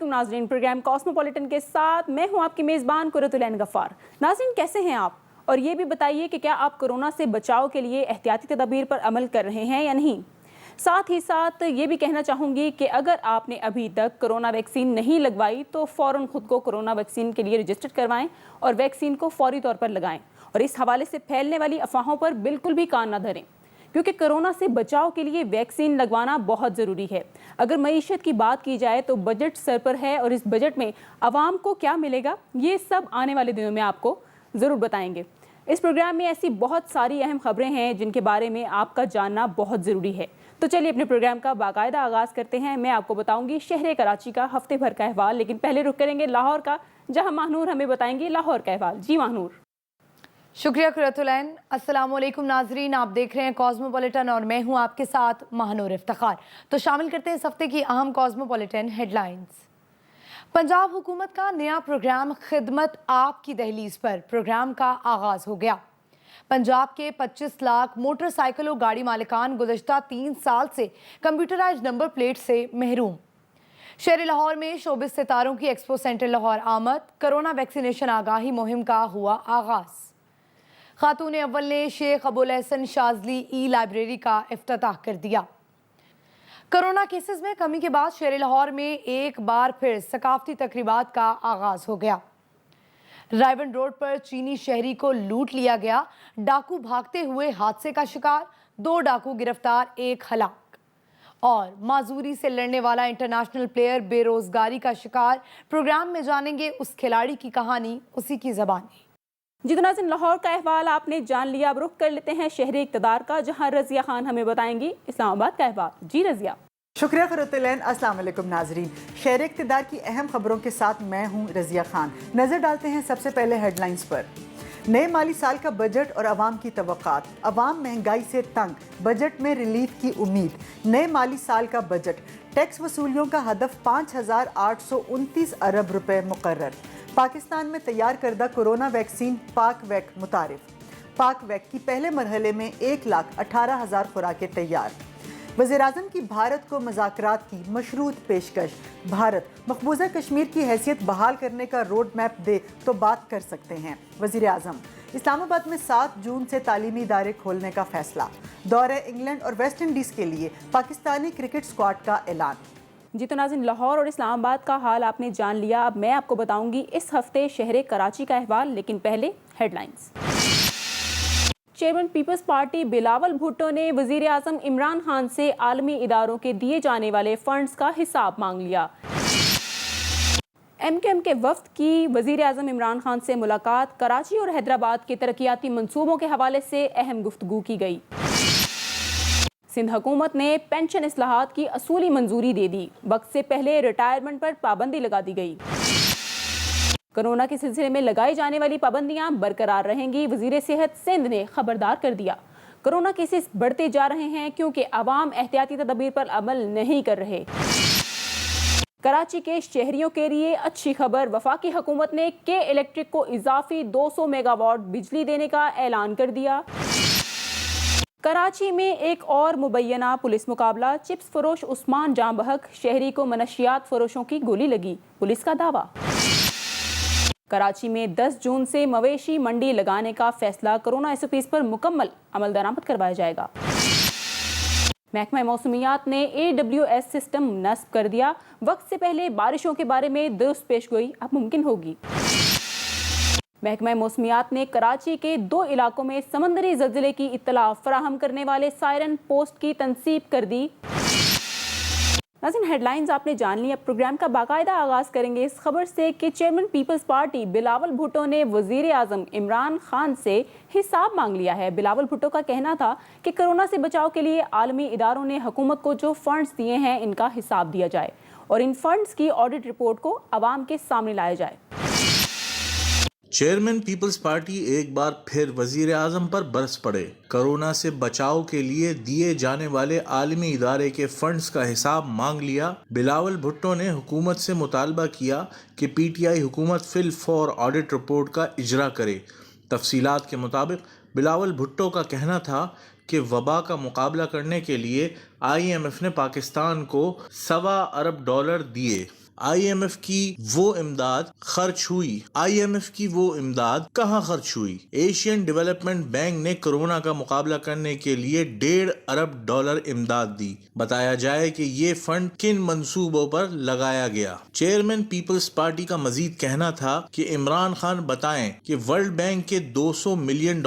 علیکم ناظرین، programme cosmopolitan کے ساتھ میں ہوں آپ کی میزبان قرۃ العین غفار۔ ناظرین کیسے ہیں آپ؟ اور یہ بھی بتائیے کہ کیا آپ کورونا سے بچاؤ کے لیے احتیاطی تدابیر پر عمل کر رہے ہیں یا نہیں؟ ساتھ ہی ساتھ یہ بھی کہنا چاہوں گی کہ اگر آپ نے ابھی تک کورونا ویکسین نہیں لگوائی تو فوراً خود کو کورونا ویکسین کے لیے رجسٹر کروائیں اور ویکسین کو فوری طور پر لگائیں، اور اس حوالے سے پھیلنے والی افواہوں پر بالکل بھی کان نہ دھریں، کیونکہ کورونا سے بچاؤ کے لیے ویکسین لگوانا بہت ضروری ہے۔ اگر معیشت کی بات کی جائے تو بجٹ سر پر ہے، اور اس بجٹ میں عوام کو کیا ملے گا یہ سب آنے والے دنوں میں آپ کو ضرور بتائیں گے۔ اس پروگرام میں ایسی بہت ساری اہم خبریں ہیں جن کے بارے میں آپ کا جاننا بہت ضروری ہے، تو چلیے اپنے پروگرام کا باقاعدہ آغاز کرتے ہیں۔ میں آپ کو بتاؤں گی شہر کراچی کا ہفتے بھر کا احوال، لیکن پہلے رخ کریں گے لاہور کا، جہاں ماہنور ہمیں بتائیں گے لاہور کا احوال۔ جی ماہنور۔ شکریہ قرۃ العین۔ السلام علیکم ناظرین، آپ دیکھ رہے ہیں کاسموپولیٹن اور میں ہوں آپ کے ساتھ ماہنور افتخار۔ تو شامل کرتے ہیں اس ہفتے کی اہم کاسموپولیٹن ہیڈ لائنز۔ پنجاب حکومت کا نیا پروگرام خدمت آپ کی دہلیز پر پروگرام کا آغاز ہو گیا۔ پنجاب کے 25 لاکھ موٹر سائیکل و گاڑی مالکان گزشتہ 3 سال سے کمپیوٹرائزڈ نمبر پلیٹ سے محروم۔ شہر لاہور میں شوبز ستاروں کی ایکسپو سینٹر لاہور آمد، کرونا ویکسینیشن آگاہی مہم کا ہوا آغاز۔ خاتون اول نے شیخ ابوالحسن شاذلی ای لائبریری کا افتتاح کر دیا۔ کرونا کیسز میں کمی کے بعد شہر لاہور میں ایک بار پھر ثقافتی تقریبات کا آغاز ہو گیا۔ رائیون روڈ پر چینی شہری کو لوٹ لیا گیا، ڈاکو بھاگتے ہوئے حادثے کا شکار، 2 ڈاکو گرفتار، 1 ہلاک۔ اور معذوری سے لڑنے والا انٹرنیشنل پلیئر بے روزگاری کا شکار، پروگرام میں جانیں گے اس کھلاڑی کی کہانی، اسی کی زبانی۔ جی تو ناظرین، لاہور کا احوال آپ نے جان لیا، اب رخ کر لیتے ہیں شہر اقتدار کا، جہاں رضیہ خان ہمیں بتائیں گی اسلام آباد کا احوال۔ جی رضیہ۔ شکریہ قرۃ العین۔ السلام علیکم ناظرین، شہر اقتدار کی اہم خبروں کے ساتھ میں ہوں رضیہ خان۔ نظر ڈالتے ہیں سب سے پہلے ہیڈ لائنز پر۔ نئے مالی سال کا بجٹ اور عوام کی توقعات، عوام مہنگائی سے تنگ، بجٹ میں ریلیف کی امید۔ نئے مالی سال کا بجٹ، ٹیکس وصولیوں کا ہدف 5,829 ارب روپے مقرر۔ پاکستان میں تیار کردہ کورونا ویکسین پاک ویک متعارف۔ پاک ویک کی پہلے مرحلے میں 1,18,000 خوراکیں تیار۔ وزیراعظم کی بھارت کو مذاکرات کی مشروط پیشکش، بھارت مقبوضہ کشمیر کی حیثیت بحال کرنے کا روڈ میپ دے تو بات کر سکتے ہیں وزیر اعظم۔ اسلام آباد میں 7 جون سے تعلیمی ادارے کھولنے کا فیصلہ۔ دورہ انگلینڈ اور ویسٹ انڈیز کے لیے پاکستانی کرکٹ اسکواڈ کا اعلان۔ جی تو ناظرین، لاہور اور اسلام آباد کا حال آپ نے جان لیا، اب میں آپ کو بتاؤں گی اس ہفتے شہر کراچی کا احوال، لیکن پہلے headlines. Chairman Peoples Party Bilawal Bhutto نے وزیر اعظم عمران خان سے عالمی اداروں کے دیے جانے والے فنڈز کا حساب مانگ لیا۔ ایم کیو ایم کے وفد کی وزیر اعظم عمران خان سے ملاقات، کراچی اور حیدرآباد کے ترقیاتی منصوبوں کے حوالے سے اہم گفتگو کی گئی۔ سندھ حکومت نے پینشن اصلاحات کی اصولی منظوری دے دی، وقت سے پہلے ریٹائرمنٹ پر پابندی لگا دی گئی۔ کورونا کے سلسلے میں لگائی جانے والی پابندیاں برقرار رہیں گی، وزیر صحت سندھ نے خبردار کر دیا۔ کورونا کیسز بڑھتے جا رہے ہیں کیونکہ عوام احتیاطی تدابیر پر عمل نہیں کر رہے۔ کراچی کے شہریوں کے لیے اچھی خبر، وفاقی حکومت نے کے الیکٹرک کو اضافی 200 میگا واٹ بجلی دینے کا اعلان کر دیا۔ کراچی میں ایک اور مبینہ پولیس مقابلہ، چپس فروش عثمان جاں بحق، شہری کو منشیات فروشوں کی گولی لگی، پولیس کا دعویٰ۔ کراچی میں 10 جون سے مویشی منڈی لگانے کا فیصلہ، کورونا ایس او پیز پر مکمل عمل درآمد کروایا جائے گا۔ محکمہ موسمیات نے AWS سسٹم نصب کر دیا، وقت سے پہلے بارشوں کے بارے میں درست پیش گوئی اب ممکن ہوگی۔ محکمہ موسمیات نے کراچی کے 2 علاقوں میں سمندری زلزلے کی اطلاع فراہم کرنے والے سائرن پوسٹ کی تنصیب کر دی۔ ناظرین، ہیڈ لائنز آپ نے جان لی، اب پروگرام کا باقاعدہ آغاز کریں گے اس خبر سے کہ چیئرمین پیپلز پارٹی بلاول بھٹو نے وزیر اعظم عمران خان سے حساب مانگ لیا ہے۔ بلاول بھٹو کا کہنا تھا کہ کورونا سے بچاؤ کے لیے عالمی اداروں نے حکومت کو جو فنڈز دیے ہیں ان کا حساب دیا جائے اور ان فنڈز کی آڈٹ رپورٹ کو عوام کے سامنے لایا جائے۔ چیئرمین پیپلز پارٹی ایک بار پھر وزیر اعظم پر برس پڑے۔ کورونا سے بچاؤ کے لیے دیے جانے والے عالمی ادارے کے فنڈز کا حساب مانگ لیا۔ بلاول بھٹو نے حکومت سے مطالبہ کیا کہ پی ٹی آئی حکومت فی الفور آڈٹ رپورٹ کا اجرا کرے۔ تفصیلات کے مطابق بلاول بھٹو کا کہنا تھا کہ وبا کا مقابلہ کرنے کے لیے IMF نے پاکستان کو $1.25 ارب دیے۔ IMF की वो इमदाद खर्च हुई। IMF की वो इमदाद कहाँ खर्च हुई? एशियन डेवलपमेंट बैंक ने कोरोना का मुकाबला करने के लिए $1.5 अरब इमदाद दी। बताया जाए कि ये फंड किन मंसूबों पर लगाया गया। चेयरमैन पीपल्स पार्टी का मजीद कहना था कि इमरान खान बताएं कि वर्ल्ड बैंक के $200 मिलियन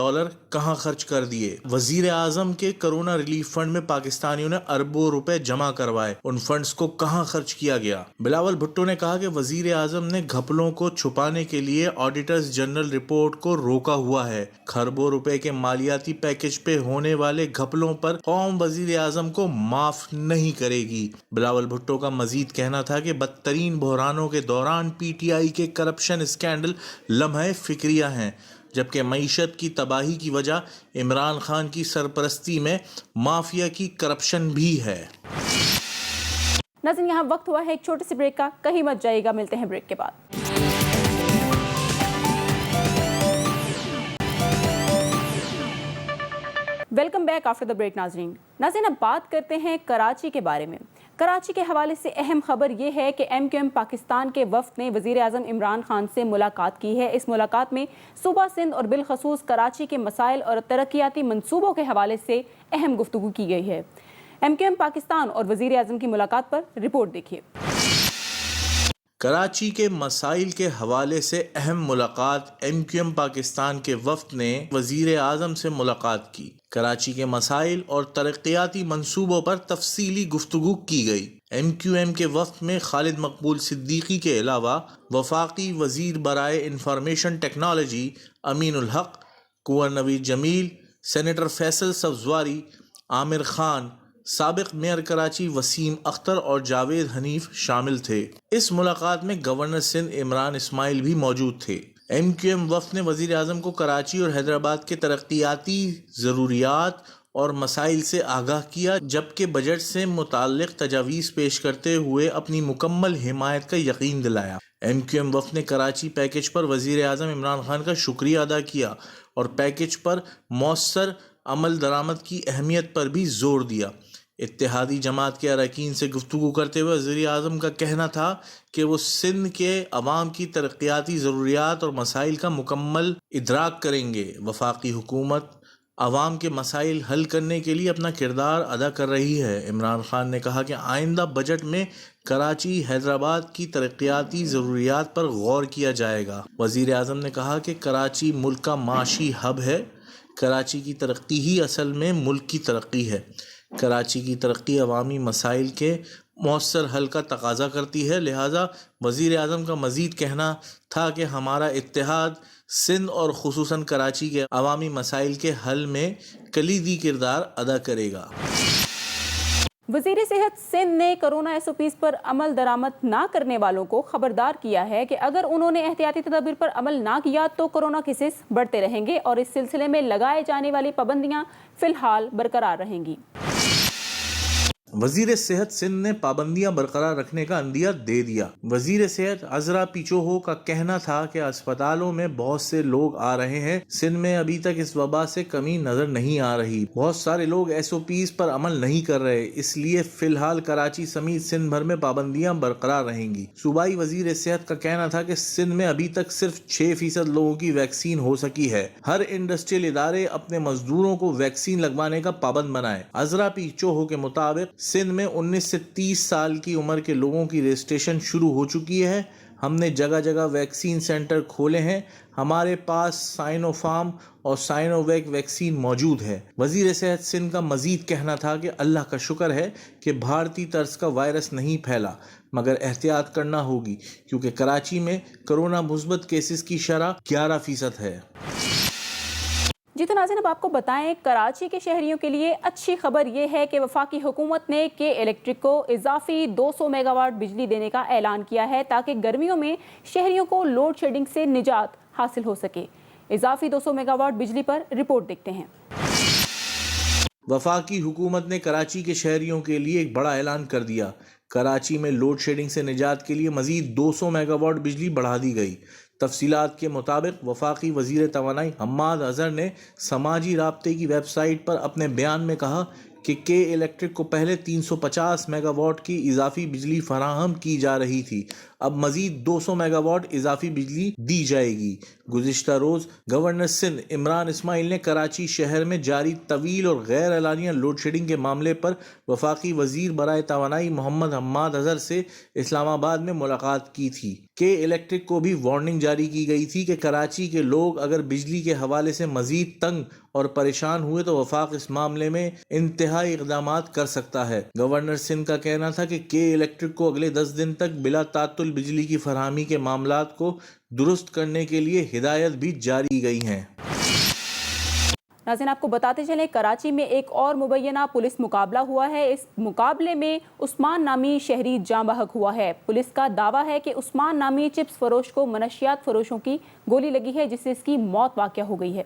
कहाँ खर्च कर दिए। वजीर आजम के कोरोना रिलीफ फंड में पाकिस्तानियों ने अरबों रुपए जमा करवाए, उन फंड्स को कहाँ खर्च किया गया। बिलावल भुट्टो ने कहा कि वजीर आजम ने घपलों को छुपाने के लिए ऑडिटर्स जनरल रिपोर्ट को रोका हुआ है। खरबों रुपए के मालियाती पैकेज पे होने वाले घपलों पर कौम वजीर आजम को माफ नहीं करेगी। बिलावल भुट्टो का मजीद कहना था कि बदतरीन बहरानों के दौरान PTI के करप्शन स्कैंडल लम्हे फिक्रिया हैं, जबकि मईशत की तबाही की वजह इमरान खान की सरपरस्ती में माफिया की करप्शन भी है। नाज़रीन, यहाँ वक्त हुआ है एक छोटे से ब्रेक का, कहीं मत जाइएगा, मिलते हैं ब्रेक के बाद। Welcome back after the break. नाज़रीन, अब बात करते हैं कराची के बारे में। कराची के हवाले से अहम खबर ये है कि MQM पाकिस्तान के वफ़द ने वज़ीर आज़म इमरान खान से मुलाकात की है। इस मुलाकात में सूबा सिंध और बिलखसूस कराची के मसाइल और तरक्याती मंसूबों के हवाले से अहम गुफ्तगू की गई है। MQM पाकिस्तान और वज़ीर आज़म की मुलाकात पर रिपोर्ट देखिए। कराची के मसाइल के हवाले से अहम मुलाकात। MQM पाकिस्तान के वफ़द ने वज़ीर आज़म से मुलाकात की। कराची के मसाइल और तरक्याती मंसूबों पर तफसीली गुफ्तगू की गई। MQM के वफ़द में खालिद मकबूल सिद्दीकी के अलावा वफाकी वज़ीर बराए इंफॉर्मेशन टेक्नोलॉजी अमीनुल हक, कुंवर नवीद जमील, सेनेटर फैसल सब्ज़वारी, आमिर खान, साबिक मेयर कराची वसीम अख्तर और जावेद हनीफ शामिल थे। इस मुलाकात में गवर्नर सिंध इमरान इस्माइल भी मौजूद थे। MQM वफ़द ने वज़ीर आज़म को कराची और हैदराबाद के तरक्याती ज़रूरियात और मसाइल से आगाह किया, जबकि बजट से मुताल्लिक़ तजावीज़ पेश करते हुए अपनी मुकम्मल हिमायत का यकीन दिलाया। MQM वफ़द ने कराची पैकेज पर वज़ीर आज़म इमरान खान का शुक्रिया अदा किया और पैकेज पर मौसर अमल दरामद की अहमियत पर भी जोर दिया। इत्तेहादी जमात के अरकान से गुफ्तगू करते हुए वज़ीर आज़म का कहना था कि वो सिंध के अवाम की तरक्याती ज़रूरियात और मसाइल का मुकम्मल इदराक करेंगे। वफाकी हुकूमत अवाम के मसाइल हल करने के लिए अपना किरदार अदा कर रही है। इमरान खान ने कहा कि आइंदा बजट में कराची हैदराबाद की तरक्याती ज़रूरियात पर गौर किया जाएगा। वज़ीर आज़म ने कहा कि कराची मुल्क का माशी हब है। कराची की तरक्की ही असल में मुल्क की तरक्की है। कराची की तरक्की अवामी मसाइल के मौसर हल का तकाजा करती है। लिहाजा वज़ीर आज़म का मज़ीद कहना था कि हमारा इत्तेहाद सिंध और खुसूसन कराची के अवामी मसाइल के हल में कलीदी किरदार अदा करेगा। वज़ीर सेहत सिंध ने कोरोना SOPs पर अमल दरामद ना करने वालों को खबरदार किया है कि अगर उन्होंने एहतियाती तदबीर पर अमल ना किया तो कोरोना केसेस बढ़ते रहेंगे और इस सिलसिले में लगाए जाने वाली पाबंदियां फ़िलहाल बरकरार रहेंगी। वजीर सेहत सिंध ने पाबंदियां बरकरार रखने का अंदिया दे दिया। वजीर सेहत अजरा पिचोहो का कहना था कि अस्पतालों में बहुत से लोग आ रहे हैं। सिंध में अभी तक इस वबा से कमी नजर नहीं आ रही। बहुत सारे लोग SOPs पर अमल नहीं कर रहे, इसलिए फिलहाल कराची समेत सिंध भर में पाबंदियां बरकरार रहेंगी। सूबाई वजीर सेहत का कहना था कि सिंध में अभी तक सिर्फ 6% लोगों की वैक्सीन हो सकी है। हर इंडस्ट्रियल इदारे अपने मजदूरों को वैक्सीन लगवाने का पाबंद बनाए। अजरा पिचोहो के मुताबिक सिंध में 19 से 30 साल की उम्र के लोगों की रजिस्ट्रेशन शुरू हो चुकी है। हमने जगह जगह वैक्सीन सेंटर खोले हैं। हमारे पास साइनोफार्म और साइनोवैक वैक्सीन मौजूद है। वजीर सेहत सिंध का मजीद कहना था कि अल्लाह का शुक्र है कि भारतीय तर्ज का वायरस नहीं फैला, मगर एहतियात करना होगी क्योंकि कराची में कोरोना मुस्बत केसेस की शरह 11% है। जी तो नाज़रीन, अब आपको बताएं, कराची के शहरियों के लिए अच्छी खबर यह है कि वफाकी हुकूमत ने के इलेक्ट्रिक को इजाफी 200 मेगावाट बिजली देने का ऐलान किया है ताकि गर्मियों में शहरियों को लोड शेडिंग से निजात हासिल हो सके। इजाफी 200 मेगावाट बिजली पर रिपोर्ट देखते हैं। वफाकी हुकूमत ने कराची के शहरियों के लिए एक बड़ा ऐलान कर दिया। कराची में लोड शेडिंग से निजात के लिए मजीद 200 मेगावाट बिजली बढ़ा दी गई। तफसीलात के मुताबिक वफाकी वजीर तवानाई हम्माद अजहर ने समाजी राब्ते की वेबसाइट पर अपने बयान में कहा کہ کے الیکٹرک کو پہلے 350 میگا واٹ کی اضافی بجلی فراہم کی جا رہی تھی، اب مزید 200 میگا واٹ اضافی بجلی دی جائے گی۔ گزشتہ روز گورنر سندھ عمران اسماعیل نے کراچی شہر میں جاری طویل اور غیر اعلانیہ لوڈ شیڈنگ کے معاملے پر وفاقی وزیر برائے توانائی محمد حماد اظہر سے اسلام آباد میں ملاقات کی تھی۔ کے الیکٹرک کو بھی وارننگ جاری کی گئی تھی کہ کراچی کے لوگ اگر بجلی کے حوالے سے مزید تنگ اور پریشان ہوئے تو وفاق اس معاملے میں انتہائی اقدامات کر سکتا ہے۔ گورنر سندھ کا کہنا تھا کہ کے الیکٹرک کو اگلے 10 دن تک بلا تعطل بجلی کی فراہمی کے معاملات کو درست کرنے کے لیے ہدایت بھی جاری گئی ہیں۔ ناظرین، آپ کو بتاتے چلیں کراچی میں ایک اور مبینہ پولیس مقابلہ ہوا ہے۔ اس مقابلے میں عثمان نامی شہری جاں بحق ہوا ہے۔ پولیس کا دعویٰ ہے کہ عثمان نامی چپس فروش کو منشیات فروشوں کی گولی لگی ہے، جس سے اس کی موت واقع ہو گئی ہے۔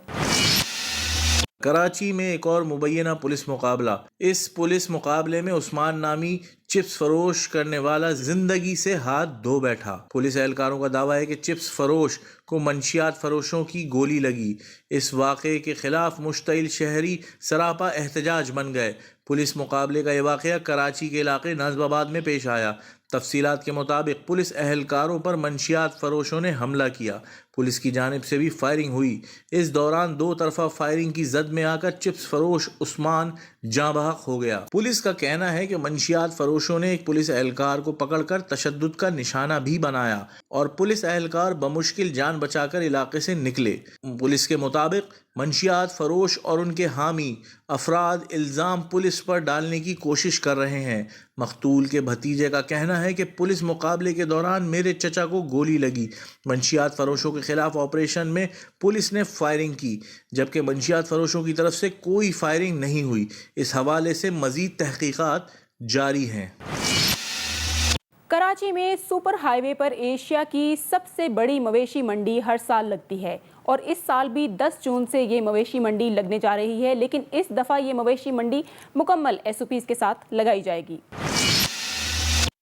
کراچی میں ایک اور مبینہ پولیس مقابلہ۔ اس پولیس مقابلے میں عثمان نامی چپس فروش کرنے والا زندگی سے ہاتھ دھو بیٹھا۔ پولیس اہلکاروں کا دعویٰ ہے کہ چپس فروش کو منشیات فروشوں کی گولی لگی۔ اس واقعے کے خلاف مشتعل شہری سراپا احتجاج بن گئے۔ پولیس مقابلے کا یہ واقعہ کراچی کے علاقے نازم آباد میں پیش آیا۔ تفصیلات کے مطابق پولیس اہلکاروں پر منشیات فروشوں نے حملہ کیا۔ پولیس کی جانب سے بھی فائرنگ ہوئی۔ اس دوران دو طرفہ فائرنگ کی زد میں آ کر چپس فروش عثمان جاں بحق ہو گیا۔ پولیس کا کہنا ہے کہ منشیات فروشوں نے ایک پولیس اہلکار کو پکڑ کر تشدد کا نشانہ بھی بنایا اور پولیس اہلکار بمشکل جان بچا کر علاقے سے نکلے۔ پولیس کے مطابق منشیات فروش اور ان کے حامی افراد الزام پولیس پر ڈالنے کی کوشش کر رہے ہیں۔ مقتول کے بھتیجے کا کہنا ہے کہ پولیس مقابلے کے دوران میرے چچا کو گولی لگی۔ منشیات فروشوں کے خلاف آپریشن میں پولیس نے فائرنگ کی، جبکہ منشیات فروشوں کی طرف سے کوئی فائرنگ نہیں ہوئی۔ اس حوالے سے مزید تحقیقات جاری ہیں۔ کراچی میں سپر ہائی وے پر ایشیا کی سب سے بڑی مویشی منڈی ہر سال لگتی ہے اور اس سال بھی 10 جون سے یہ مویشی منڈی لگنے جا رہی ہے، لیکن اس دفعہ یہ مویشی منڈی مکمل SOPs کے ساتھ لگائی جائے گی۔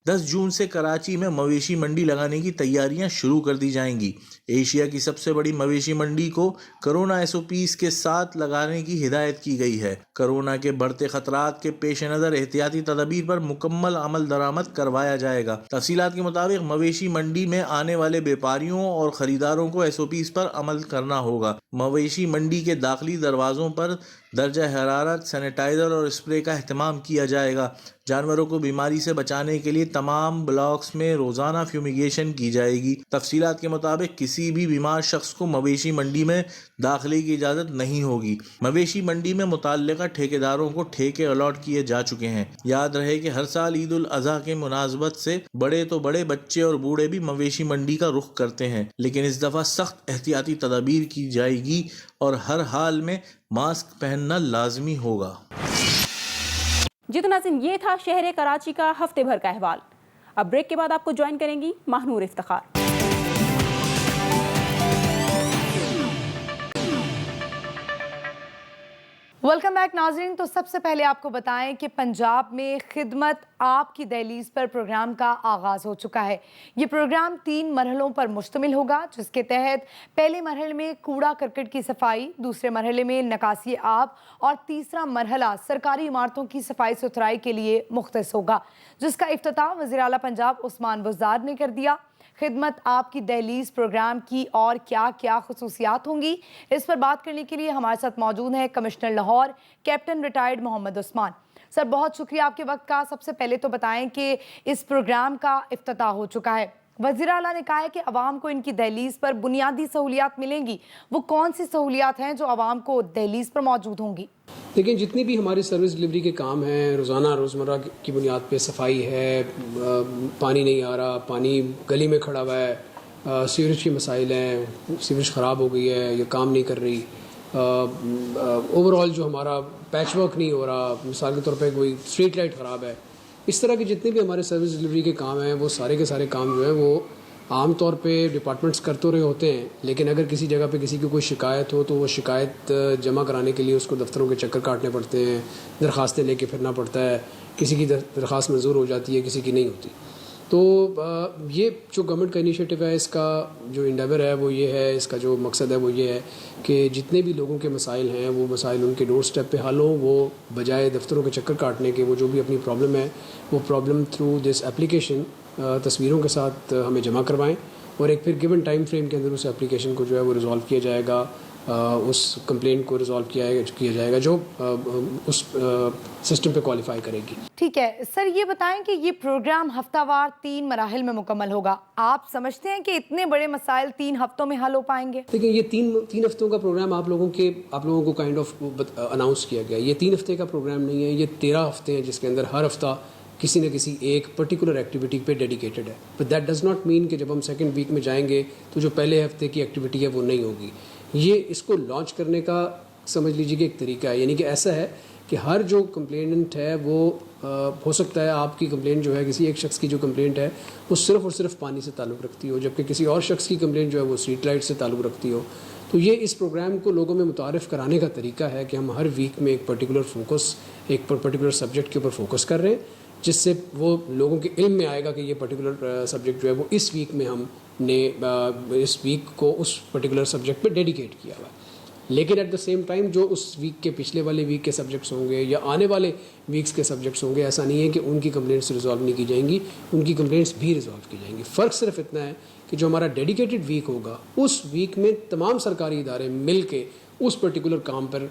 10 جون سے کراچی میں مویشی منڈی لگانے کی تیاریاں شروع کر دی جائیں گی۔ ایشیا کی سب سے بڑی مویشی منڈی کو کرونا SOPs کے ساتھ لگانے کی ہدایت کی گئی ہے۔ کرونا کے بڑھتے خطرات کے پیش نظر احتیاطی تدابیر پر مکمل عمل درآمد کروایا جائے گا۔ تفصیلات کے مطابق مویشی منڈی میں آنے والے بیپاریوں اور خریداروں کو SOPs پر عمل کرنا ہوگا۔ مویشی منڈی کے داخلی دروازوں پر درجہ حرارت، سینیٹائزر اور اسپرے کا اہتمام کیا جائے گا۔ جانوروں کو بیماری سے بچانے کے لیے تمام بلاکس میں روزانہ فیومیگیشن کی جائے گی۔ تفصیلات کے مطابق کسی بھی بیمار شخص کو مویشی منڈی میں داخلے کی اجازت نہیں ہوگی۔ مویشی منڈی میں متعلقہ ٹھیکیداروں کو ٹھیکے الاٹ کیے جا چکے ہیں۔ یاد رہے کہ ہر سال عید الاضحیٰ کے مناسبت سے بڑے تو بڑے، بچے اور بوڑھے بھی مویشی منڈی کا رخ کرتے ہیں، لیکن اس دفعہ سخت احتیاطی تدابیر کی جائے گی اور ہر حال میں ماسک پہننا لازمی ہوگا۔ جی تو ناظرین، یہ تھا شہر کراچی کا ہفتے بھر کا احوال۔ اب بریک کے بعد آپ کو جوائن کریں گی ماہنور افتخار۔ ویلکم بیک ناظرین۔ تو سب سے پہلے آپ کو بتائیں کہ پنجاب میں خدمت آپ کی دہلیز پر پروگرام کا آغاز ہو چکا ہے۔ یہ پروگرام 3 مرحلوں پر مشتمل ہوگا، جس کے تحت پہلے مرحلے میں کوڑا کرکٹ کی صفائی، دوسرے مرحلے میں نکاسی آب اور تیسرا مرحلہ سرکاری عمارتوں کی صفائی ستھرائی کے لیے مختص ہوگا، جس کا افتتاح وزیر اعلیٰ پنجاب عثمان وزار نے کر دیا۔ خدمت آپ کی دہلیز پروگرام کی اور کیا کیا خصوصیات ہوں گی، اس پر بات کرنے کے لیے ہمارے ساتھ موجود ہیں commissioner Lahore captain retired Muhammad Usman. سر، بہت شکریہ آپ کے وقت کا۔ سب سے پہلے تو بتائیں کہ اس پروگرام کا افتتاح ہو چکا ہے، وزیر اعلیٰ نے کہا ہے کہ عوام کو ان کی دہلیز پر بنیادی سہولیات ملیں گی، وہ کون سی سہولیات ہیں جو عوام کو دہلیز پر موجود ہوں گی؟ دیکھیں، جتنی بھی ہماری سروس ڈلیوری کے کام ہیں، روزمرہ کی بنیاد پہ صفائی ہے، پانی نہیں آ رہا، پانی گلی میں کھڑا ہوا ہے، سیوریج کے مسائل ہیں، سیوریج خراب ہو گئی ہے، یہ کام نہیں کر رہی، اوور آل جو ہمارا پیچ ورک نہیں ہو رہا، مثال کے طور پہ کوئی اسٹریٹ لائٹ خراب ہے، اس طرح کے جتنے بھی ہمارے سروس ڈلیوری کے کام ہیں، وہ سارے کے سارے کام جو ہیں وہ عام طور پہ ڈپارٹمنٹس کرتے رہے ہوتے ہیں، لیکن اگر کسی جگہ پہ کسی کی کوئی شکایت ہو تو وہ شکایت جمع کرانے کے لیے اس کو دفتروں کے چکر کاٹنے پڑتے ہیں، درخواستیں لے کے پھرنا پڑتا ہے، کسی کی درخواست منظور ہو جاتی ہے، کسی کی نہیں ہوتی۔ تو یہ جو گورنمنٹ کا انیشیٹو ہے، اس کا جو انڈیور ہے وہ یہ ہے، اس کا جو مقصد ہے وہ یہ ہے کہ جتنے بھی لوگوں کے مسائل ہیں وہ مسائل ان کے ڈور سٹیپ پہ حل ہوں، وہ بجائے دفتروں کے چکر کاٹنے کے وہ جو بھی اپنی پرابلم ہے وہ پرابلم تھرو دس اپلیکیشن تصویروں کے ساتھ ہمیں جمع کروائیں، اور ایک پھر گیون ٹائم فریم کے اندر اس اپلیکیشن کو جو ہے وہ ریزالو کیا جائے گا، اس کمپلینٹ کو ریزالو کیا جائے گا جو اس سسٹم پہ کوالیفائی کرے گی۔ ٹھیک ہے سر، یہ بتائیں کہ یہ پروگرام ہفتہ وار 3 مراحل میں مکمل ہوگا، آپ سمجھتے ہیں کہ اتنے بڑے مسائل 3 ہفتوں میں حل ہو پائیں گے؟ دیکھیں، یہ تین ہفتوں کا پروگرام آپ لوگوں کو کائنڈ آف اناؤنس کیا گیا۔ یہ 3 ہفتے کا پروگرام نہیں ہے، یہ 13 ہفتے ہیں جس کے اندر ہر ہفتہ کسی نہ کسی ایک پرٹیکولر ایکٹیویٹی پہ ڈیڈیکیٹڈ ہے، but that does not mean کہ جب ہم سیکنڈ ویک میں جائیں گے تو جو پہلے ہفتے کی ایکٹیویٹی ہے وہ نہیں ہوگی۔ یہ اس کو لانچ کرنے کا سمجھ لیجیے کہ ایک طریقہ ہے، یعنی کہ ایسا ہے کہ ہر جو کمپلیننٹ ہے وہ ہو سکتا ہے آپ کی کمپلینٹ جو ہے، کسی ایک شخص کی جو کمپلینٹ ہے وہ صرف اور صرف پانی سے تعلق رکھتی ہو، جبکہ کسی اور شخص کی کمپلینٹ جو ہے وہ اسٹریٹ لائٹ سے تعلق رکھتی ہو۔ تو یہ اس پروگرام کو لوگوں میں متعارف کرانے کا طریقہ ہے کہ ہم ہر ویک میں ایک پرٹیکولر سبجیکٹ کے اوپر فوکس کر رہے ہیں، جس سے وہ لوگوں کے علم میں آئے گا کہ یہ پرٹیکولر سبجیکٹ جو ہے وہ اس ویک میں ہم نے اس ویک کو اس پرٹیکولر سبجیکٹ پہ ڈیڈیکیٹ کیا ہوا ہے۔ لیکن ایٹ دا سیم ٹائم جو اس ویک کے پچھلے والے ویک کے سبجیکٹس ہوں گے یا آنے والے ویکس کے سبجیکٹس ہوں گے، ایسا نہیں ہے کہ ان کی کمپلینٹس ریزالو نہیں کی جائیں گی، ان کی کمپلینٹس بھی ریزالو کی جائیں گی۔ فرق صرف اتنا ہے کہ جو ہمارا ڈیڈیکیٹڈ ویک ہوگا اس ویک میں تمام سرکاری ادارے مل کے اس پرٹیکولر کام پر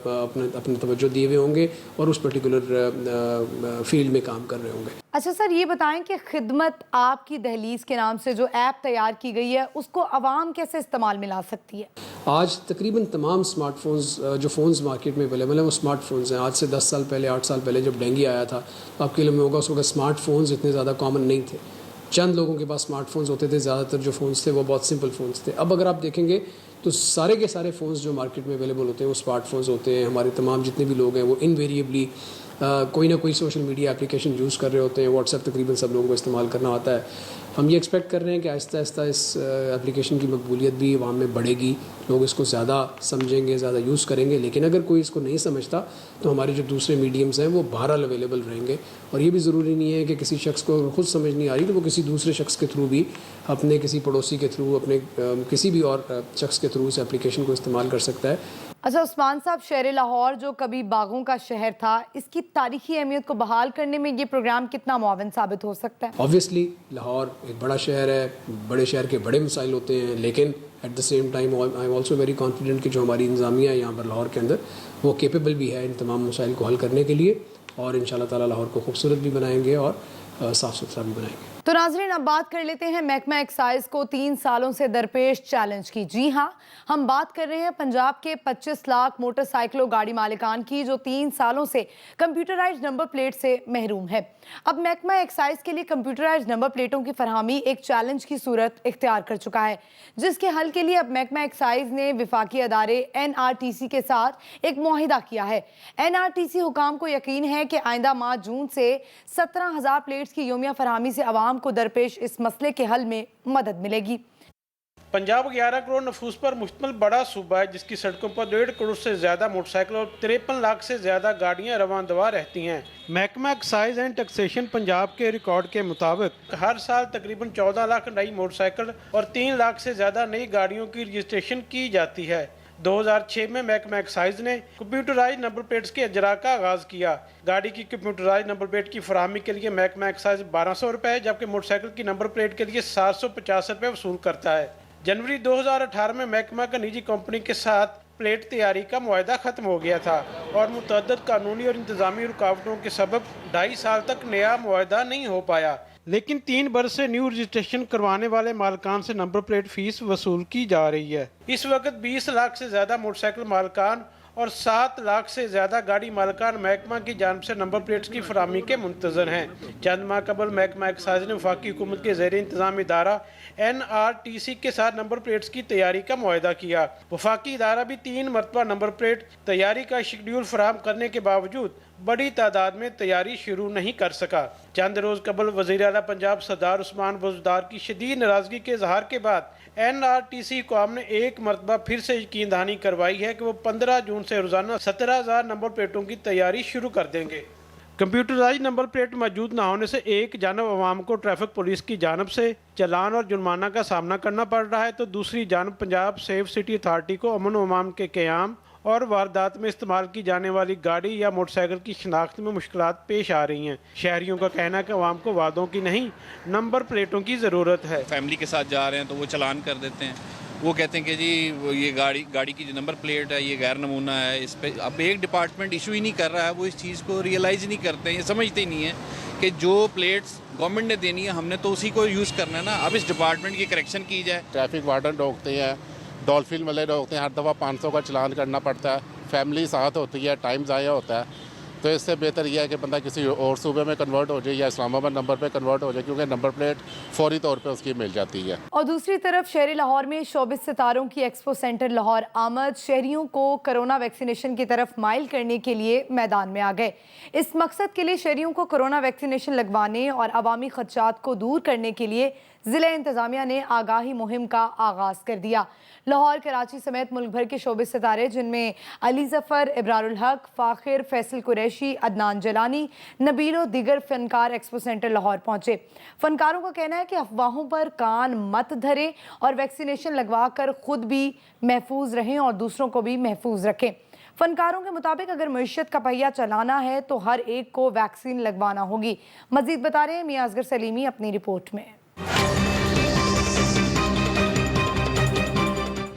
اپنے توجہ دیے ہوئے ہوں گے اور اس پرٹیکولر فیلڈ میں کام کر رہے ہوں گے۔ اچھا سر، یہ بتائیں کہ خدمت آپ کی دہلیز کے نام سے جو ایپ تیار کی گئی ہے اس کو عوام کیسے استعمال میں لا سکتی ہے؟ آج تقریباً تمام اسمارٹ فونز جو فونز مارکیٹ میں اویلیبل ہیں وہ اسمارٹ فونز ہیں۔ آج سے 10 سال پہلے 8 سال پہلے جب ڈینگی آیا تھا آپ کے علم میں ہوگا اس وقت اسمارٹ فونز اتنے زیادہ کامن نہیں تھے، چند لوگوں کے پاس اسمارٹ فونز ہوتے تھے، زیادہ تر جو فونز تھے وہ بہت سمپل فونز تھے۔ اب اگر آپ دیکھیں گے تو سارے کے سارے فونز جو مارکیٹ میں اویلیبل ہوتے ہیں وہ اسمارٹ فونز ہوتے ہیں۔ ہمارے تمام جتنے بھی لوگ ہیں وہ انویریبلی کوئی نہ کوئی سوشل میڈیا اپلیکیشن یوز کر رہے ہوتے ہیں، واٹس ایپ تقریباً سب لوگوں کو استعمال کرنا آتا ہے۔ ہم یہ ایکسپیکٹ کر رہے ہیں کہ آہستہ آہستہ اس اپلیکیشن کی مقبولیت بھی عوام میں بڑھے گی، لوگ اس کو زیادہ سمجھیں گے، زیادہ یوز کریں گے۔ لیکن اگر کوئی اس کو نہیں سمجھتا تو ہمارے جو دوسرے میڈیمز ہیں وہ بہرحال اویلیبل رہیں گے، اور یہ بھی ضروری نہیں ہے کہ کسی شخص کو خود سمجھ نہیں آ رہی تو وہ کسی دوسرے شخص کے تھرو بھی، اپنے کسی پڑوسی کے تھرو، اپنے کسی بھی اور شخص کے تھرو اس اپلیکیشن کو استعمال کر سکتا ہے۔ اچھا عثمان صاحب، شہر لاہور جو کبھی باغوں کا شہر تھا، اس کی تاریخی اہمیت کو بحال کرنے میں یہ پروگرام کتنا معاون ثابت ہو سکتا ہے؟ آبویسلی لاہور ایک بڑا شہر ہے، بڑے شہر کے بڑے مسائل ہوتے ہیں، لیکن at the same time I am also very confident کہ جو ہماری انتظامیہ ہے یہاں پر لاہور کے اندر وہ کیپیبل بھی ہے ان تمام مسائل کو حل کرنے کے لیے، اور ان شاء اللہ تعالیٰ لاہور کو خوبصورت بھی بنائیں گے اور صاف ستھرا بھی بنائیں گے۔ تو ناظرین، اب بات کر لیتے ہیں محکمہ ایکسائز کو 3 سالوں سے درپیش چیلنج کی۔ جی ہاں، ہم بات کر رہے ہیں پنجاب کے 25 لاکھ موٹر سائیکلوں گاڑی مالکان کی جو 3 سالوں سے کمپیوٹرائز نمبر پلیٹ سے محروم ہے۔ اب محکمہ ایکسائز کے لیے کمپیوٹرائز نمبر پلیٹوں کی فراہمی ایک چیلنج کی صورت اختیار کر چکا ہے، جس کے حل کے لیے اب محکمہ ایکسائز نے وفاقی ادارے NRTC کے ساتھ ایک معاہدہ کیا ہے۔ NRTC حکام کو یقین ہے کہ آئندہ ماہ جون سے 17,000 پلیٹس کی یومیہ فراہمی سے عوام کو درپیش اس مسئلے کے حل میں مدد ملے گی۔ پنجاب 11 کروڑ نفوس پر مشتمل بڑا صوبہ ہے جس کی سڑکوں پر 1.5 کروڑ سے زیادہ موٹر سائیکل اور 53 لاکھ سے زیادہ گاڑیاں رواں دواں رہتی ہیں۔ محکمہ ایکسائز اینڈ ٹیکسیشن پنجاب کے ریکارڈ کے مطابق ہر سال تقریباً 14 لاکھ نئی موٹر سائیکل اور 3 لاکھ سے زیادہ نئی گاڑیوں کی رجسٹریشن کی جاتی ہے۔ 2006 میں محکمہ ایکسائز نے کمپیوٹرائز نمبر پلیٹس کے اجرا کا آغاز کیا۔ گاڑی کی کمپیوٹرائز نمبر پلیٹ کی فراہمی کے لیے محکمہ ایکسائز 1200 روپے جبکہ موٹر سائیکل کی نمبر پلیٹ کے لیے 750 روپے وصول کرتا ہے۔ جنوری 2018 میں محکمہ کا نجی کمپنی کے ساتھ پلیٹ تیاری کا معاہدہ ختم ہو گیا تھا اور متعدد قانونی اور انتظامی رکاوٹوں کے سبب 2.5 سال تک نیا معاہدہ نہیں ہو پایا، لیکن 3 برس سے نیو رجسٹریشن کروانے والے مالکان سے نمبر پلیٹ فیس وصول کی جا رہی ہے۔ اس وقت 20 لاکھ سے زیادہ موٹر سائیکل مالکان اور 7 لاکھ سے زیادہ گاڑی مالکان محکمہ کی جانب سے نمبر پلیٹس کی فراہمی کے منتظر ہیں۔ چند ماہ قبل محکمہ ایکسائز نے وفاقی حکومت کے زیر انتظام ادارہ NRTC کے ساتھ نمبر پلیٹس کی تیاری کا معاہدہ کیا۔ وفاقی ادارہ بھی 3 مرتبہ نمبر پلیٹ تیاری کا شیڈول فراہم کرنے کے باوجود بڑی تعداد میں تیاری شروع نہیں کر سکا۔ چند روز قبل وزیر اعلیٰ پنجاب سردار عثمان بزدار کی شدید ناراضگی کے اظہار کے بعد NRTC قوم نے ایک مرتبہ پھر سے یقین دہانی کروائی ہے کہ وہ 15 جون سے روزانہ 17,000 نمبر پلیٹوں کی تیاری شروع کر دیں گے۔ कंप्यूटराइज नंबर प्लेट मौजूद न होने से एक जानब अवाम को ट्रैफिक पुलिस की जानब से चालान और जुर्माना का सामना करना पड़ रहा है, तो दूसरी जानब पंजाब सेफ सिटी अथॉरिटी को अमन व अमान के क़याम और वारदात में इस्तेमाल की जाने वाली गाड़ी या मोटरसाइकिल की शिनाख्त में मुश्किलात पेश आ रही हैं। शहरियों का कहना है कि अवाम को वादों की नहीं, नंबर प्लेटों की ज़रूरत है। फैमिली के साथ जा रहे हैं तो वो चालान कर देते हैं, वो कहते हैं कि जी ये गाड़ी की जो नंबर प्लेट है ये गैर नमूना है, इस पे अब एक डिपार्टमेंट इशू ही नहीं कर रहा है, वो इस चीज़ को रियलाइज़ ही नहीं करते हैं, ये समझते ही नहीं है कि जो प्लेट्स गवर्नमेंट ने देनी है हमने तो उसी को यूज़ करना है ना। अब इस डिपार्टमेंट की करेक्शन की जाए। ट्रैफिक वार्डन रोकते हैं, डॉल्फिन वाले रोकते हैं, हर दफ़ा 500 का चालान करना पड़ता है, फैमिली साथ होती है, टाइम ज़ाया होता है। तो इससे बेहतर यह है कि बंदा किसी और सूबे में कन्वर्ट हो जाए या इस्लामाबाद नंबर पे कन्वर्ट हो जाए, क्योंकि नंबर प्लेट फौरी तौर पे उसकी मिल जाती है। और दूसरी तरफ शहरी लाहौर में शोबिस सितारों की एक्सपो सेंटर लाहौर आमद शहरियों को कोरोना वैक्सीनेशन की तरफ माइल करने के लिए मैदान में आ गए। इस मकसद के लिए शहरियों को कोरोना वैक्सीनेशन लगवाने और अवामी खदशात को दूर करने के लिए ज़िला इंतज़ामिया ने आगाही मुहिम का आगाज़ कर दिया। लाहौर, कराची समेत मुल्क भर के शोबिस सितारे जिनमें अली ज़फ़र, इब्रारुल हक, फ़ाखिर, फैसल कुरैशी, अदनान जलानी, नबील और दीगर फ़नकार एक्सपो सेंटर लाहौर पहुँचे। फ़नकारों का कहना है कि अफवाहों पर कान मत धरें और वैक्सीनेशन लगवा कर ख़ुद भी महफूज रहें और दूसरों को भी महफूज रखें। फ़नकारों के मुताबिक अगर मईशत का पहिया चलाना है तो हर एक को वैक्सीन लगवाना होगी। मज़ीद बता रहे हैं मियां असगर सलीमी अपनी रिपोर्ट में।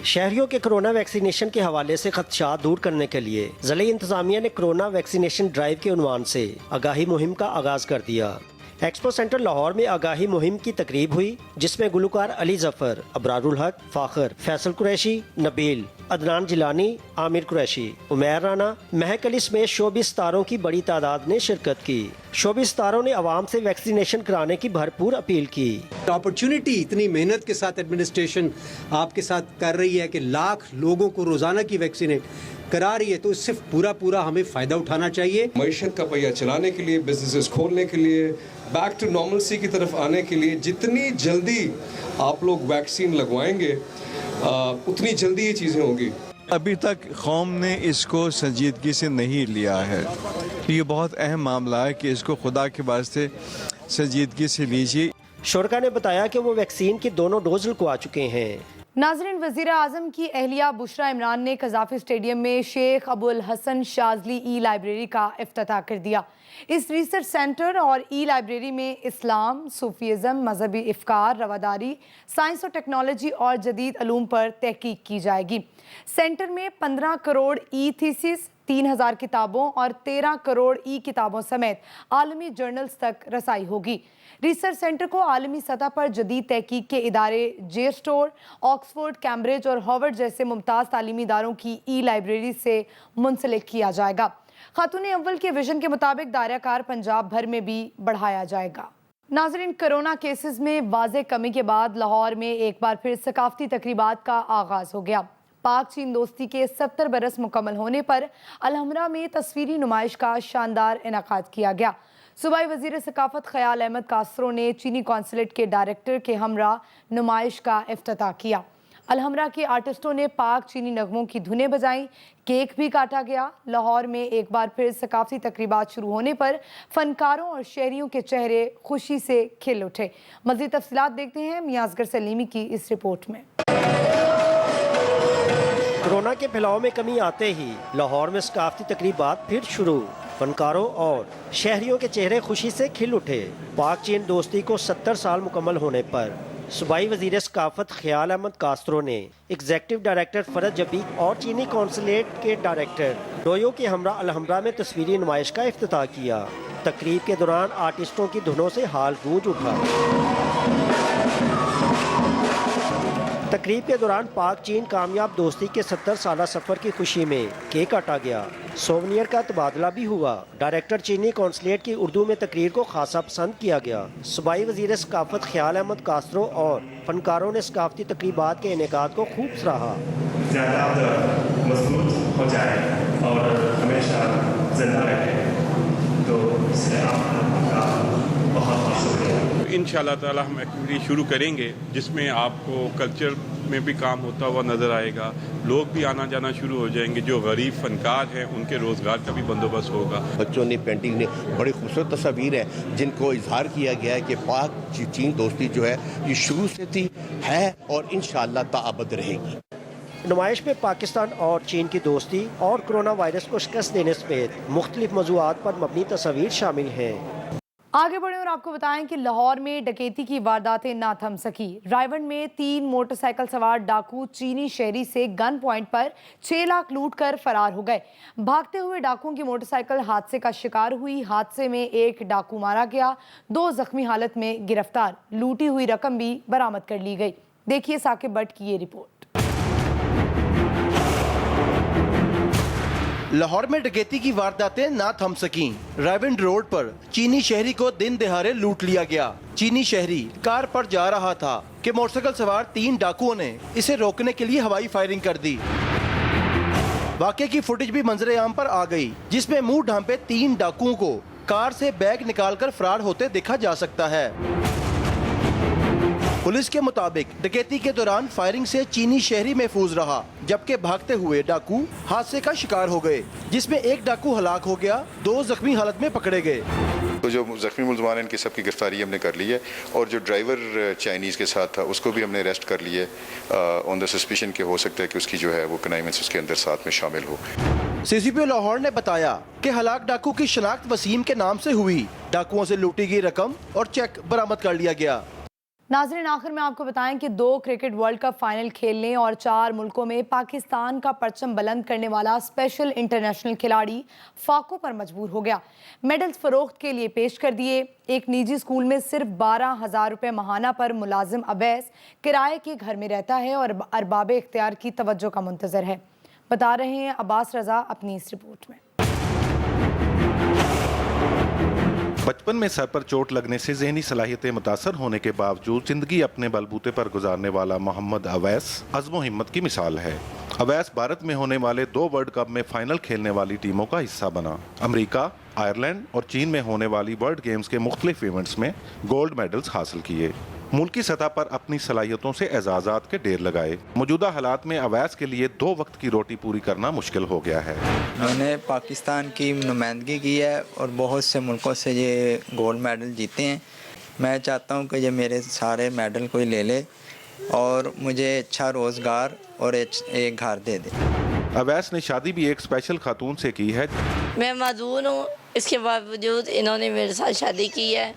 शहरियों के कोरोना वैक्सीनेशन के हवाले से खदशात दूर करने के लिए ज़िला इंतज़ामिया ने कोरोना वैक्सीनेशन ड्राइव के उन्वान से आगाही मुहिम का आगाज कर दिया। एक्सपो सेंटर लाहौर में आगाही मुहिम की तकरीब हुई, जिसमें गुलकार अली ज़फ़र, अबरारुल हक, फ़ाखर, फैसल कुरैशी, नबील, अदनान जिलानी, आमिर कुरैशी, उमैर राना, महक अली समेत शोबिस तारों की बड़ी तादाद ने शिरकत की। शोबिस तारों ने आवाम से वैक्सीनेशन कराने की भरपूर अपील की। अपॉर्चुनिटी इतनी मेहनत के साथ एडमिनिस्ट्रेशन आपके साथ कर रही है कि लाख लोगों को रोजाना की वैक्सीनेट करा रही है, तो इससे पूरा हमें फ़ायदा उठाना चाहिए। मईशत का पहिया चलाने के लिए, बिजनेसेस खोलने के लिए, बैक टू नॉर्मलसी की तरफ आने के लिए जितनी जल्दी आप लोग वैक्सीन लगवाएंगे उतनी जल्दी ये चीज़ें होंगी। अभी तक कौम ने इसको संजीदगी से नहीं लिया है, ये बहुत अहम मामला है कि इसको खुदा के वास्ते संजीदगी से लीजिए। शुरका ने बताया कि वो वैक्सीन के दोनों डोज लगवा चुके हैं। नाज़रीन, वज़ीर आज़म की अहलिया बुशरा इमरान ने कज़ाफ़ी स्टेडियम में शेख अबुल हसन शाज़ली ई लाइब्रेरी का इफ्तिताह कर दिया। इस रिसर्च सेंटर और ई लाइब्रेरी में इस्लाम, सूफीज़म, मजहबी इफ़कार, रवादारी, साइंस और टेक्नोलॉजी और जदीद अलूम पर तहकीक की जाएगी। सेंटर में 15 करोड़ ई थीसिस, 3000 किताबों और 13 करोड़ ई किताबों समेत आलमी जर्नल्स तक रसाई होगी। रिसर्च सेंटर को आलमी सतह पर जदीद तहकीक के इदारे जेस्टोर, ऑक्सफोर्ड, कैम्ब्रिज और हार्वर्ड जैसे मुमताज़ तालीमी इदारों की ई लाइब्रेरी से मुंसलिक किया जाएगा। खातून अव्वल के विजन के मुताबिक दायरा कार पंजाब भर में भी बढ़ाया जाएगा। नाज़रीन, कोरोना केसेस में वाज़ेह कमी के बाद लाहौर में एक बार फिर सकाफती तकरीबात का आगाज़ हो गया। पाक चीन दोस्ती के 70 बरस मुकम्मल होने पर अलहमरा में तस्वीरी नुमाइश का शानदार इनेकाद किया गया। सूबाई वज़ीर सकाफत ख़याल अहमद कास्रो ने चीनी कौंसलेट के डायरेक्टर के हमरा नुमाइश का इफ्तिताह किया। अलहमरा के आर्टिस्टों ने पाक चीनी नगमों की धुनें बजाईं, केक भी काटा गया। लाहौर में एक बार फिर सकाफती तकरीबात शुरू होने पर फनकारों और शहरियों के चेहरे खुशी से खिल उठे। मज़ीद तफसीलात देखते हैं मियां असगर सलीमी की इस रिपोर्ट में। कोरोना के फैलाव में कमी आते ही लाहौर में सकाफती तकरीबात फिर शुरू। फनकारों और शहरियों के चेहरे खुशी से खिल उठे। पाक चीन दोस्ती को 70 साल मुकम्मल होने पर सूबाई वज़ीर सकाफत ख़याल अहमद कास्रो ने एग्जेक्टिव डायरेक्टर फरद जबी और चीनी कौंसलेट के डायरेक्टर डोयो के हमरा अलहमरा में तस्वीरी नुमाइश का इफ्तिताह किया। तकरीब के दौरान आर्टिस्टों की धुनों से हाल गूंज उठा। तकरीब के दौरान पाक चीन कामयाब दोस्ती के 70 साला सफ़र की खुशी में केक काटा गया। सोवनियर का तबादला भी हुआ। डायरेक्टर चीनी कौंसलेट की उर्दू में तकरीर को खासा पसंद किया गया। सूबाई वज़ीर सकाफत ख़याल अहमद कास्रो और फनकारों ने सकाफती तकरीबात के इनेकाद को खूब सराहा। मजबूत हो जाए और हमेशा जिंदा रहे, तो इसलिए आपका बहुत बहुत शुक्रिया। इंशाअल्लाह ताला हम एक्टिविटी शुरू करेंगे जिसमें आपको कल्चर में भी काम होता हुआ नज़र आएगा, लोग भी आना जाना शुरू हो जाएंगे, जो गरीब फनकार हैं उनके रोज़गार का भी बंदोबस्त होगा। बच्चों ने पेंटिंग ने बड़ी खूबसूरत तस्वीर है जिनको इजहार किया गया है कि पाक चीन दोस्ती जो है ये शुरू से थी, है और इंशाअल्लाह ताअबद रहेगी। नुमाइश में पाकिस्तान और चीन की दोस्ती और कोरोना वायरस को शिकस्त देने समेत मुख्तलिफ मौज़ूआत पर मबनी तस्वीर शामिल हैं। आगे बढ़े और आपको बताएं कि लाहौर में डकैती की वारदातें ना थम सकी। रायवंड में 3 मोटरसाइकिल सवार डाकू चीनी शहरी से गन पॉइंट पर 6 लाख लूट कर फरार हो गए। भागते हुए डाकुओं की मोटरसाइकिल हादसे का शिकार हुई। हादसे में 1 डाकू मारा गया, 2 जख्मी हालत में गिरफ्तार। लूटी हुई रकम भी बरामद कर ली गई। देखिए साकिब भट्ट की ये रिपोर्ट। लाहौर में डकैती की वारदातें ना थम सकीं। रायविंड रोड पर चीनी शहरी को दिन दहाड़े लूट लिया गया। चीनी शहरी कार पर जा रहा था कि मोटरसाइकिल सवार 3 डाकुओं ने इसे रोकने के लिए हवाई फायरिंग कर दी। वाकये की फुटेज भी मंजरे आम पर आ गई, जिसमें मुंह ढांपे 3 डाकुओं को कार से बैग निकालकर फरार होते देखा जा सकता है। पुलिस के मुताबिक डकैती के दौरान फायरिंग से चीनी शहरी महफूज रहा, जबकि भागते हुए डाकू हादसे का शिकार हो गए, जिसमें 1 डाकू हलाक हो गया, 2 जख्मी हालत में पकड़े गए। तो जो जख्मी मुलजमान इनकी सबकी गिरफ्तारी हमने कर ली है और जो ड्राइवर चाइनीज़ के साथ था उसको भी हमने अरेस्ट कर लिया है ऑन द सस्पिशन के हो सकता है कि उसकी जो है वो कनाइमेंट्स उसके अंदर साथ में शामिल हो। सीसीपी लाहौर ने बताया कि हलाक डाकू की शनाख्त वसीम के नाम से हुई। डाकुओं से लूटी गई रकम और चेक बरामद कर लिया गया। नाज़रीन, आखिर में आपको बताएं कि 2 क्रिकेट वर्ल्ड कप फाइनल खेलने और 4 मुल्कों में पाकिस्तान का परचम बुलंद करने वाला स्पेशल इंटरनेशनल खिलाड़ी फाकों पर मजबूर हो गया। मेडल्स फरोख्त के लिए पेश कर दिए। एक निजी स्कूल में सिर्फ 12,000 रुपये माहाना पर मुलाजिम अवैस किराए के घर में रहता है और अरबाब इख्तियार की तवज्जो का मुंतजर है। बता रहे हैं अब्बास रजा अपनी इस रिपोर्ट में। बचपन में सर पर चोट लगने से जहनी सलाहियतें मुतासर होने के बावजूद जिंदगी अपने बलबूते पर गुजारने वाला मोहम्मद अवैस अज़्म हिम्मत की मिसाल है। अवैस भारत में होने वाले 2 वर्ल्ड कप में फाइनल खेलने वाली टीमों का हिस्सा बना। अमेरिका, आयरलैंड और चीन में होने वाली वर्ल्ड गेम्स के मुख्तलिफ इवेंट्स में गोल्ड मेडल्स हासिल किए। मुल्की सतह पर अपनी सलाहियतों से एजाज़ात के ढेर लगाए। मौजूदा हालात में अवैस के लिए 2 वक्त की रोटी पूरी करना मुश्किल हो गया है। मैंने पाकिस्तान की नुमाइंदगी की है और बहुत से मुल्कों से ये गोल्ड मेडल जीते हैं। मैं चाहता हूँ कि ये मेरे सारे मेडल कोई ले ले और मुझे अच्छा रोज़गार और एक घर दे दे। अवैस ने शादी भी एक स्पेशल खातून से की है। मैं मजदूर हूँ, इसके बावजूद इन्होंने मेरे साथ शादी की है।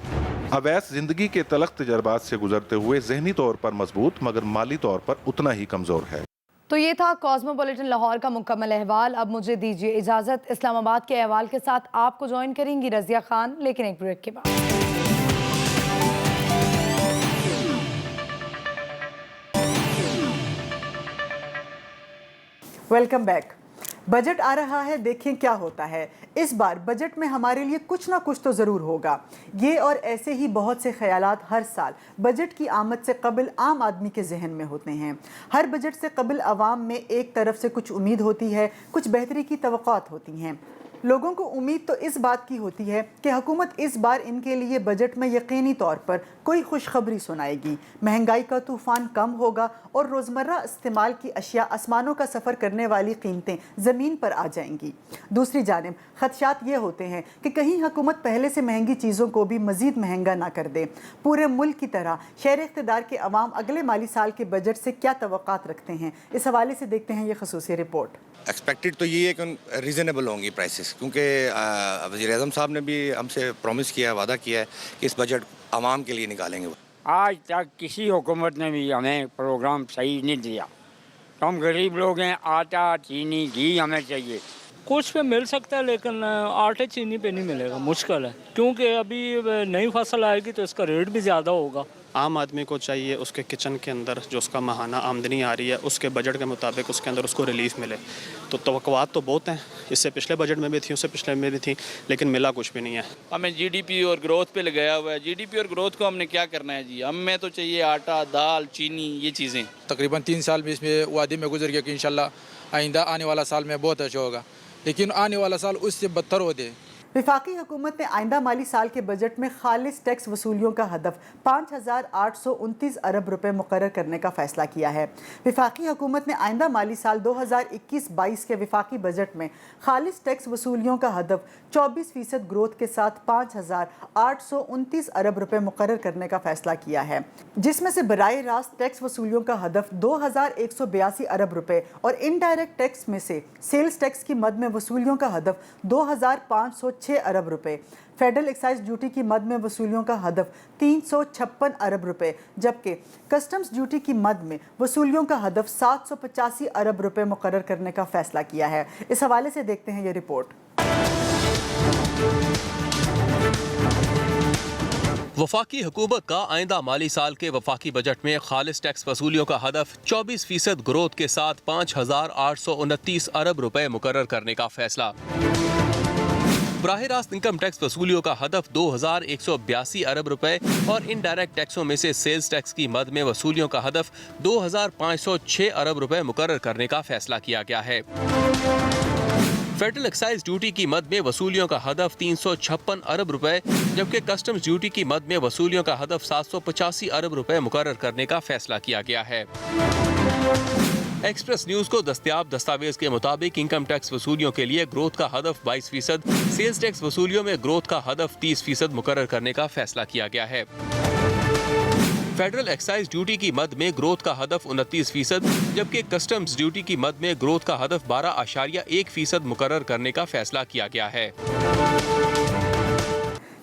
अवैस जिंदगी के तलख तजर्बात से गुजरते हुए जहनी तौर पर मजबूत मगर माली तौर पर उतना ही कमज़ोर है। तो ये था कॉस्मोपॉलिटन लाहौर का मुकम्मल अहवाल। अब मुझे दीजिए इजाज़त। इस्लामाबाद के अहवाल के साथ आपको ज्वाइन करेंगी रज़िया खान, लेकिन एक ब्रेक के बाद। Welcome back. बजट आ रहा है, देखें क्या होता है। इस बार बजट में हमारे लिए कुछ ना कुछ तो ज़रूर होगा। ये और ऐसे ही बहुत से ख्यालात हर साल बजट की आमद से कबल आम आदमी के जहन में होते हैं। हर बजट से कबल अवाम में एक तरफ से कुछ उम्मीद होती है, कुछ बेहतरी की तवक्कुआत होती हैं। लोगों को उम्मीद तो इस बात की होती है कि हुकूमत इस बार इनके लिए बजट में यकीनी तौर पर कोई खुशखबरी सुनाएगी, महंगाई का तूफ़ान कम होगा और रोज़मर्रा इस्तेमाल की अशिया आसमानों का सफ़र करने वाली कीमतें ज़मीन पर आ जाएंगी। दूसरी जानिब खदशात ये होते हैं कि कहीं हुकूमत पहले से महंगी चीज़ों को भी मज़ीद महंगा ना कर दे। पूरे मुल्क की तरह शहर इक़्तिदार के अवाम अगले माली साल के बजट से क्या तवक्कात रखते हैं, इस हवाले से देखते हैं ये खसूसी रिपोर्ट। एक्सपेक्टेड तो ये है कि रीज़नेबल होंगी प्राइसेस, क्योंकि वज़ीर-ए-आज़म साहब ने भी हमसे प्रॉमिस किया है, वादा किया है कि इस बजट आवाम के लिए निकालेंगे। आज तक किसी हुकूमत ने भी हमें प्रोग्राम सही नहीं दिया। तो हम गरीब लोग हैं, आटा, चीनी, घी हमें चाहिए। कुछ पे मिल सकता है लेकिन आटे चीनी पे नहीं मिलेगा, मुश्किल है, क्योंकि अभी नई फसल आएगी तो इसका रेट भी ज़्यादा होगा। आम आदमी को चाहिए उसके किचन के अंदर जो उसका माहाना आमदनी आ रही है उसके बजट के मुताबिक उसके अंदर उसको रिलीफ मिले। तो तवक्कुआत तो बहुत हैं, इससे पिछले बजट में भी थी, उससे पिछले में भी थी, लेकिन मिला कुछ भी नहीं है। हमें जीडीपी और ग्रोथ पे लगाया हुआ है। जीडीपी और ग्रोथ को हमने क्या करना है जी, हमें तो चाहिए आटा, दाल, चीनी, ये चीज़ें। तकरीबन 3 साल में इसमें वादे में गुजर गया कि इंशाल्लाह आइंदा आने वाला साल में बहुत अच्छा होगा, लेकिन आने वाला साल उससे बदतर होते। वफाकी हुकूमत ने आइंदा माली साल के बजट में खालिस टैक्स वसूलियों का हदफ 5,829 अरब रुपए मुकर्रर करने का फैसला किया है। वफाकी हुकूमत ने आइंदा माली साल 2021-22 के वफाकी बजट में खालिस टैक्स वसूलियों का हदफ 24% ग्रोथ के साथ 5,829 अरब रुपए मुकर्रर करने का फैसला किया है, जिसमें से बराए रास्त टैक्स वसूलियों का हदफ 2,182 अरब रुपए और इनडायरेक्ट टैक्स में से सेल्स टैक्स की मद में वसूलियों का हदफ 2,506 अरब रुपए, फेडरल एक्साइज ड्यूटी की मद में वसूलियों का हदफ 356 अरब रुपए, जबकि कस्टम्स ड्यूटी की मद में वसूलियों का हदफ 785 अरब रुपए मुकर्रर करने का फैसला किया है। इस हवाले से देखते हैं ये रिपोर्ट। वफाकी हुकूमत का आइंदा माली साल के वफाकी बजट में खालिस टैक्स वसूलियों का हदफ 24% ग्रोथ के साथ 5,829 अरब रुपए मुकर्रर करने का फैसला। बराह रास्त इनकम टैक्स वसूलियों का हदफ 2,182 अरब रुपए और इनडायरेक्ट टैक्सों में से सेल्स टैक्स की मद में वसूलियों का हदफ 2,506 अरब रुपए मुकर्रर करने का फैसला किया गया है। फेडरल एक्साइज ड्यूटी की मद में वसूलियों का हदफ 356 अरब रुपए, जबकि कस्टम्स ड्यूटी की मद में वसूलियों का हदफ 785 अरब रुपए मुकर्रर करने का फैसला किया गया है। एक्सप्रेस न्यूज को दस्तयाब दस्तावेज के मुताबिक इनकम टैक्स वसूलियों के लिए ग्रोथ का हदफ 22%, सेल्स टैक्स वसूलियों में ग्रोथ का हदफ 30% मुकर्रर करने का फैसला किया गया है। फेडरल एक्साइज ड्यूटी की मद में ग्रोथ का हदफ 29%, जबकि कस्टम्स ड्यूटी की मद में ग्रोथ का हदफ 12.1% मुकर्रर करने का फैसला किया गया है।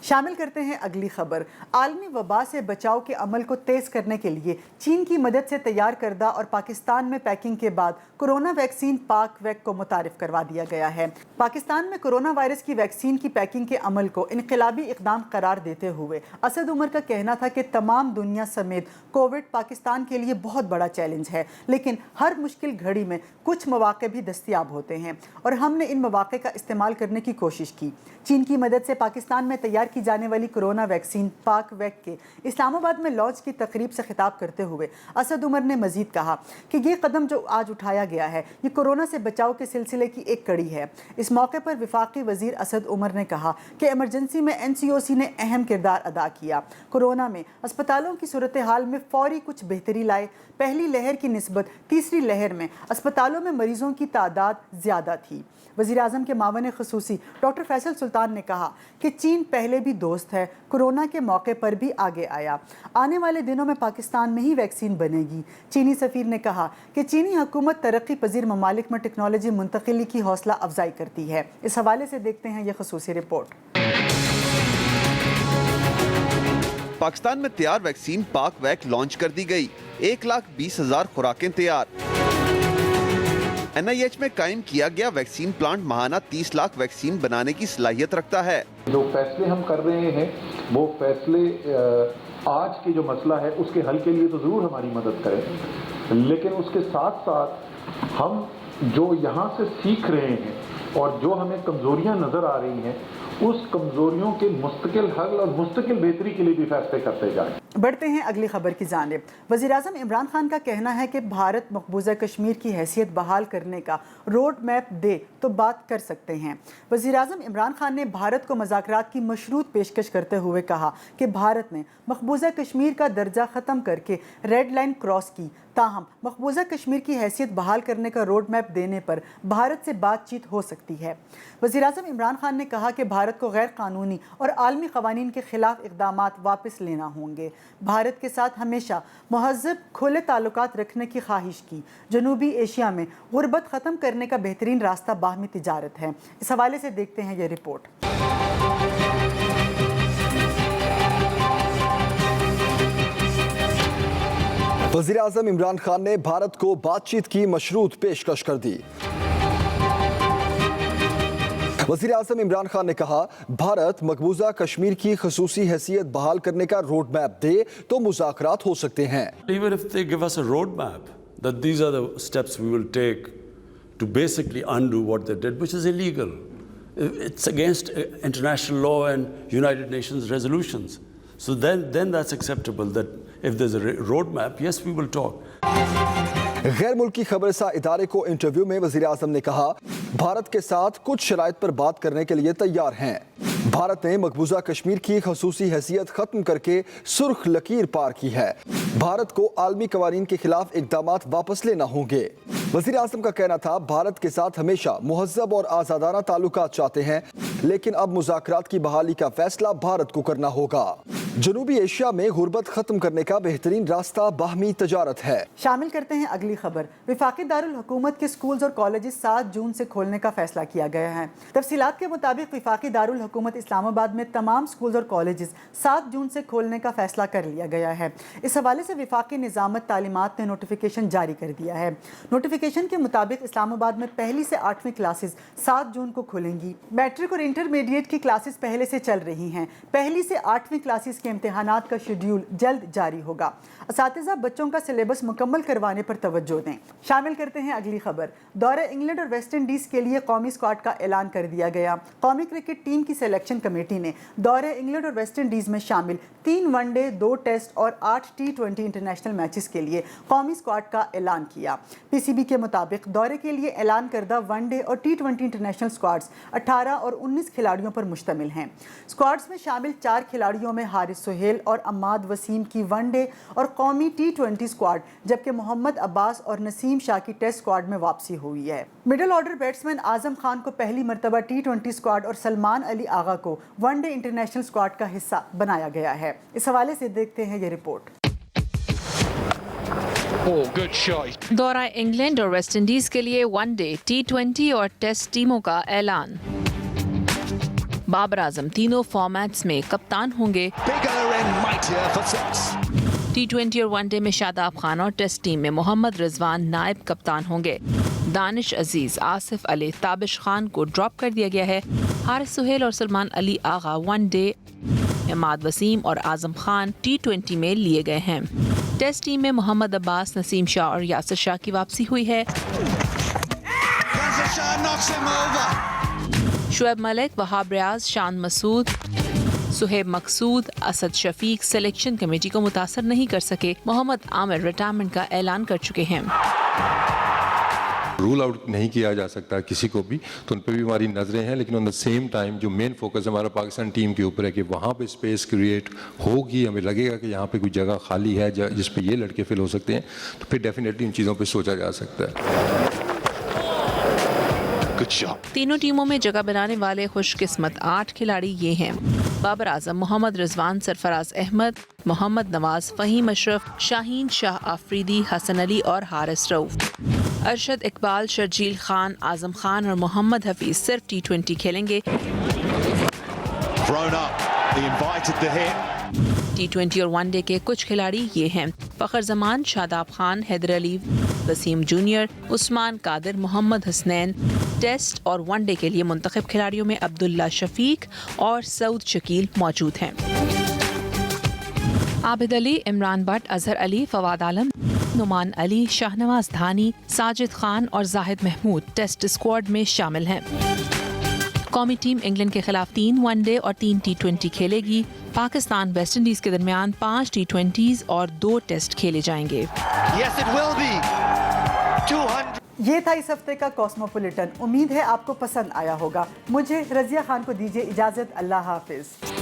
शामिल करते हैं अगली खबर। आलमी वबा से बचाव के अमल को तेज करने के लिए चीन की मदद से तैयार करदा और पाकिस्तान में पैकिंग के बाद कोरोना वैक्सीन पाक वैक को मुतारिफ करवा दिया गया है। पाकिस्तान में कोरोना वायरस की वैक्सीन की पैकिंग के अमल को इनकलाबी इकदाम करार देते हुए असद उमर का कहना था कि तमाम दुनिया समेत कोविड पाकिस्तान के लिए बहुत बड़ा चैलेंज है, लेकिन हर मुश्किल घड़ी में कुछ मौके भी दस्तयाब होते हैं और हमने इन मौके का इस्तेमाल करने की कोशिश की। चीन की मदद से पाकिस्तान में तैयार की जाने वाली कोरोना वैक्सीन पाक वैक के इस्लामाबाद में लॉन्च की तकरीब से खिताब करते हुए असद उमर ने मजीद कहा कि ये कदम जो आज उठाया गया है ये कोरोना से बचाव के सिलसिले की एक कड़ी है। इस मौके पर वफाकी वजीर असद उमर ने कहा कि इमरजेंसी में NCOC ने अहम किरदार अदा किया, कोरोना में अस्पतालों की सूरत हाल में फौरी कुछ बेहतरी लाए। पहली लहर की निस्बत तीसरी लहर में अस्पतालों में मरीजों की तादाद ज़्यादा थी। वज़ीर आज़म के मावन ख़ुसूसी डॉक्टर फैसल सुल्तान ने कहा कि चीन पहले भी दोस्त है, कोरोना के मौके पर भी आगे आया। आने वाले दिनों में पाकिस्तान में ही वैक्सीन बनेगी। चीनी सफ़ीर ने कहा कि चीनी हुकूमत तरक्की पजीर ममालिक में टेक्नोलॉजी मुंतकिली की हौसला अफजाई करती है। इस हवाले से देखते हैं यह ख़ुसूसी रिपोर्ट। पाकिस्तान में तैयार वैक्सीन पाक वैक लॉन्च कर दी गई। 1,20,000 खुराकें तैयार। NIH में कायम किया गया वैक्सीन प्लांट माहाना 30 लाख वैक्सीन बनाने की सलाहियत रखता है। जो फैसले हम कर रहे हैं वो फैसले आज की जो मसला है उसके हल के लिए तो ज़रूर हमारी मदद करें, लेकिन उसके साथ साथ हम जो यहाँ से सीख रहे हैं और जो हमें कमज़ोरियाँ नज़र आ रही हैं उस कमज़ोरियों के मुस्तकिल हल और मुस्तकिल बेहतरी के लिए भी फैसले करते जाएं। बढ़ते हैं अगली खबर की जानिब। वज़ीर आज़म इमरान खान का कहना है कि भारत मकबूजा कश्मीर की हैसियत बहाल करने का रोड मैप दे तो बात कर सकते हैं। वज़ीर आज़म इमरान खान ने भारत को मुज़ाकरात की मशरूत पेशकश करते हुए कहा कि भारत ने मकबूजा कश्मीर का दर्जा ख़त्म करके रेड लाइन क्रॉस की, ताहम मकबूजा कश्मीर की हैसियत बहाल करने का रोड मैप देने पर भारत से बातचीत हो सकती है। वज़ीर आज़म इमरान खान ने कहा कि भारत को गैर कानूनी और आलमी क़वानीन के ख़िलाफ़ इक़दामात वापस लेना होंगे। भारत के साथ हमेशा महज़ब खुले ताल्लुकात रखने की ख्वाहिश की। जनूबी एशिया में गुर्बत ख़त्म करने का बेहतरीन रास्ता बाहमी तिजारत है। इस हवाले से देखते हैं ये रिपोर्ट। वज़ीर आज़म इमरान खान ने भारत को बातचीत की मशरूत पेशकश कर दी। वज़ीर आज़म इमरान खान ने कहा भारत मकबूजा कश्मीर की खसूसी हैसियत बहाल करने का रोड मैप दे तो मुज़ाकरात हो सकते हैं। Even if they give us a road map that these are the steps we will take to basically undo what they did, which is illegal. It's against international law and United Nations resolutions. So then that's acceptable, that if there's a road map, yes, we will talk. गैर मुल्की खबरसा इदारे को interview में वज़ीर आज़म ने कहा بھارت کے ساتھ کچھ شرائط پر بات کرنے کے لیے تیار ہیں۔ بھارت نے مقبوضہ کشمیر کی خصوصی حیثیت ختم کر کے سرخ لکیر پار کی ہے۔ بھارت کو عالمی قوانین کے خلاف اقدامات واپس لینا ہوں گے۔ وزیر اعظم کا کہنا تھا بھارت کے ساتھ ہمیشہ مہذب اور آزادانہ تعلقات چاہتے ہیں، لیکن اب مذاکرات کی بحالی کا فیصلہ بھارت کو کرنا ہوگا۔ جنوبی ایشیا میں غربت ختم کرنے کا بہترین راستہ باہمی تجارت ہے۔ شامل کرتے ہیں اگلی خبر۔ وفاقی دارالحکومت کے سکولز اور کالجز 7 جون سے کھولنے کا فیصلہ کیا گیا ہے۔ تفصیلات کے مطابق وفاقی دارالحکومت اسلام آباد میں تمام سکولز اور کالجز 7 جون سے کھولنے کا فیصلہ کر لیا گیا ہے۔ اس حوالے سے وفاقی نظامت تعلیمات نے نوٹیفیکیشن جاری کر دیا ہے۔ نوٹیفیکیشن کے مطابق اسلام آباد میں پہلی سے 8ویں کلاسز 7 جون کو کھلیں گی۔ میٹرک اور انٹرمیڈیٹ کی کلاسز پہلے سے چل رہی ہیں۔ پہلی سے 8ویں کلاسز کے امتحانات کا شیڈیول جلد جاری ہوگا۔ اساتذہ بچوں کا سلیبس مکمل کروانے پر توجہ دیں۔ شامل کرتے ہیں اگلی خبر۔ دورہ انگلینڈ اور ویسٹ انڈیز کے لیے قومی اسکواڈ کا اعلان کر دیا گیا۔ قومی کرکٹ ٹیم کی سلیکشن کمیٹی نے دورہ انگلینڈ اور ویسٹ انڈیز میں شامل 3 ون ڈے، 2 ٹیسٹ اور 8 T20 انٹرنیشنل میچز کے لیے قومی اسکواڈ کا اعلان کیا۔ پی سی بی کے مطابق دورے کے لیے اعلان کردہ ون ڈے اور T20 انٹرنیشنل اسکواڈز 18 اور 19 کھلاڑیوں پر مشتمل ہیں۔ اسکواڈز میں شامل 4 کھلاڑیوں میں حارث سہیل اور عماد وسیم کی ون ڈے اور قومی T20 اسکواڈ، جبکہ محمد عباس اور نسیم شاہ کی ٹیسٹ اسکواڈ میں واپسی ہوئی ہے۔ Middle order batsman Azam Khan کو پہلی مرتبہ T20 اسکواڈ اور سلمان علی آغا کو ون ڈے انٹرنیشنل اسکواڈ کا حصہ بنایا گیا ہے۔ اس حوالے سے دیکھتے ہیں یہ رپورٹ۔ دورہ انگلینڈ اور ویسٹ انڈیز کے لیے ون ڈے، T20 اور ٹیسٹ ٹیموں کا اعلان۔ بابر اعظم تینوں فارمیٹس میں کپتان ہوں گے۔ T20 اور ون ڈے میں شاداب خان اور ٹیسٹ ٹیم میں محمد رضوان نائب کپتان ہوں گے۔ دانش عزیز، آصف علی، تابش خان کو ڈراپ کر دیا گیا ہے۔ حارث سہیل اور سلمان علی آغا ون ڈے، عماد وسیم اور اعظم خان T20 میں لیے گئے ہیں۔ ٹیسٹ ٹیم میں محمد عباس، نسیم شاہ اور یاسر شاہ کی واپسی ہوئی ہے۔ شعیب ملک، وہاب ریاض، شان مسعود، سہیب مقصود، اسد شفیق سلیکشن کمیٹی کو متاثر نہیں کر سکے۔ محمد عامر ریٹائرمنٹ کا اعلان کر چکے ہیں۔ رول آؤٹ نہیں کیا جا سکتا کسی کو بھی، تو ان پہ بھی ہماری نظریں ہیں، لیکن آن دا سیم ٹائم جو مین فوکس ہمارا پاکستان ٹیم کے اوپر ہے کہ وہاں پہ اسپیس کریٹ ہوگی، ہمیں لگے گا کہ یہاں پہ کوئی جگہ خالی ہے جس پہ یہ لڑکے فل ہو سکتے ہیں، تو پھر ڈیفینیٹلی ان چیزوں پہ سوچا جا سکتا ہے۔ تینوں ٹیموں میں جگہ بنانے والے خوش قسمت 8 کھلاڑی یہ ہیں: بابر اعظم، محمد رضوان، سرفراز احمد، محمد نواز، فہیم اشرف، شاہین شاہ آفریدی، حسن علی اور حارث رؤف۔ ارشد اقبال، شرجیل خان، اعظم خان اور محمد حفیظ صرف T20 کھیلیں گے۔ T20 اور ون ڈے کے کچھ کھلاڑی یہ ہیں: فخر زمان، شاداب خان، حیدر علی، وسیم جونیئر، عثمان قادر، محمد حسنین۔ ٹیسٹ اور ون ڈے کے لیے منتخب کھلاڑیوں میں عبداللہ شفیق اور سعود شکیل موجود ہیں۔ عابد علی، عمران بٹ، اظہر علی، فواد عالم، نعمان علی، شاہنواز دھانی، ساجد خان اور زاہد محمود ٹیسٹ اسکواڈ میں شامل ہیں۔ قومی ٹیم انگلینڈ کے خلاف 3 ون ڈے اور 3 T20 کھیلے گی۔ پاکستان ویسٹ انڈیز کے درمیان 5 T20s اور 2 ٹیسٹ کھیلے جائیں گے۔ یہ تھا اس ہفتے کا کاسموپولیٹن۔ امید ہے آپ کو پسند آیا ہوگا۔ مجھے رضیہ خان کو دیجیے اجازت۔ اللہ حافظ۔